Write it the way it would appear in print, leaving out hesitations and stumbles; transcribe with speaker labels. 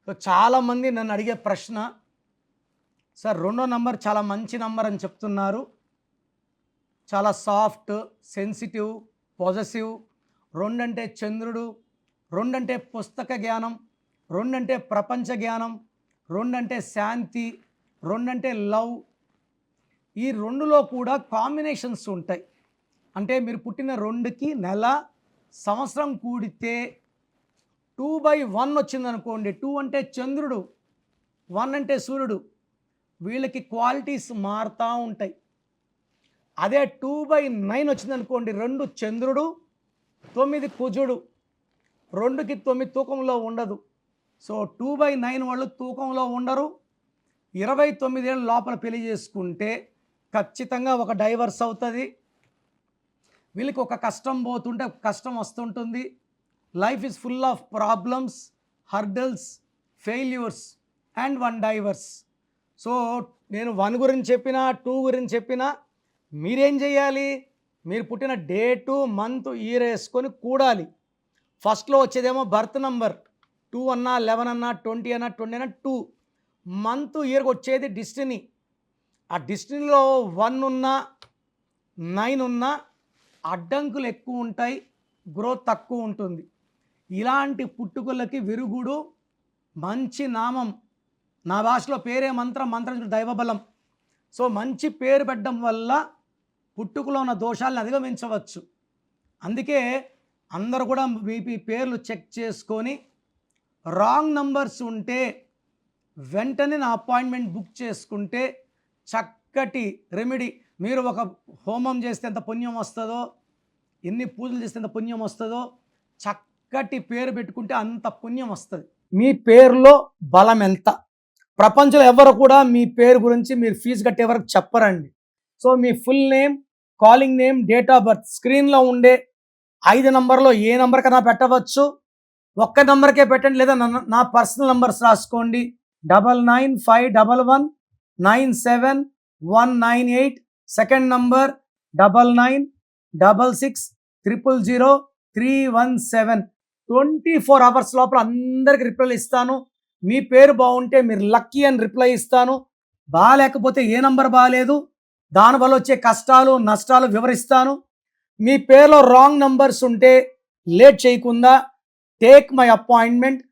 Speaker 1: So చాలామంది నన్ను అడిగే ప్రశ్న, సార్ రెండో నంబర్ చాలా మంచి నంబర్ అని చెప్తున్నారు, చాలా సాఫ్ట్, సెన్సిటివ్, పాజిటివ్, రెండంటే చంద్రుడు, రెండంటే పుస్తక జ్ఞానం, రెండంటే ప్రపంచ జ్ఞానం, రెండంటే శాంతి, రెండంటే లవ్. ఈ రెండులో కూడా కాంబినేషన్స్ ఉంటాయి. అంటే మీరు పుట్టిన రెండుకి నెల సంవత్సరం కూడితే 2/1 వచ్చిందనుకోండి. 2 అంటే చంద్రుడు, 1 అంటే సూర్యుడు. వీళ్ళకి క్వాలిటీస్ మారుతూ ఉంటాయి. అదే 2/9 వచ్చిందనుకోండి, 2 చంద్రుడు, 9 కుజుడు. 2కి 9 తూకంలో ఉండదు. సో 2/9 వాళ్ళు తూకంలో ఉండరు. 29 ఏళ్ళ లోపల పెళ్లి చేసుకుంటే ఖచ్చితంగా ఒక డైవర్స్ అవుతుంది. వీళ్ళకి ఒక కష్టం పోతుంటే ఒక కష్టం వస్తుంటుంది. Life is full of problems, hurdles, failures and 1 divorce. So నేను 1 గురించి చెప్పినా, 2 గురించి చెప్పినా మీరేం చేయాలి? మీరు పుట్టిన డేటు, మంత్, ఇయర్ వేసుకొని కూడాలి. ఫస్ట్లో వచ్చేదేమో బర్త్ నంబర్, 2 అన్నా, 11 అన్నా, 20 అన్నా, 20 అన్నా 2. మంత్, ఇయర్కి వచ్చేది డిస్టినీ. ఆ డిస్టినీలో 1 ఉన్నా, 9 ఉన్నా అడ్డంకులు ఎక్కువ ఉంటాయి, గ్రోత్ తక్కువ ఉంటుంది. ఇలాంటి పుట్టుకలకి విరుగుడు మంచి నామం. నా భాషలో పేరే మంత్రం, మంత్రం దైవబలం. సో మంచి పేరు పెట్టడం వల్ల పుట్టుకలో ఉన్న దోషాలను అధిగమించవచ్చు. అందుకే అందరూ కూడా మీ పేర్లు చెక్ చేసుకొని రాంగ్ నంబర్స్ ఉంటే వెంటనే నా అపాయింట్మెంట్ బుక్ చేసుకుంటే చక్కటి రెమెడీ. మీరు ఒక హోమం చేస్తే ఎంత పుణ్యం వస్తుందో, ఎన్ని పూజలు చేస్తే ఎంత పుణ్యం వస్తుందో, చక్కటి పేరు పెట్టుకుంటే అంత పుణ్యం వస్తుంది. మీ పేరులో బలం ఎంత? ప్రపంచంలో ఎవరు కూడా మీ పేరు గురించి మీరు ఫీజు కట్టే వరకు చెప్పరండి. సో మీ full name, calling name, date of birth స్క్రీన్లో ఉండే 5 నంబర్లో ఏ నంబర్ కన్నా పెట్టవచ్చు. ఒక్క నంబర్కే పెట్టండి, లేదా నా పర్సనల్ నంబర్స్ రాసుకోండి. 9951971998. Second number 9966000317. 24 అవర్స్ లోపల అందరికి రిప్లై ఇస్తాను. మీ పేరు బాగుంటే మీరు లక్కీ అని రిప్లై ఇస్తాను. బాగాలేకపోతే ఏ నంబర్ బాగాలేదు, దానివల్ల వచ్చే కష్టాలు, నష్టాలు వివరిస్తాను. మీ పేరులో రాంగ్ నంబర్స్ ఉంటే లేట్ చేయకుండా టేక్ మై అపాయింట్మెంట్.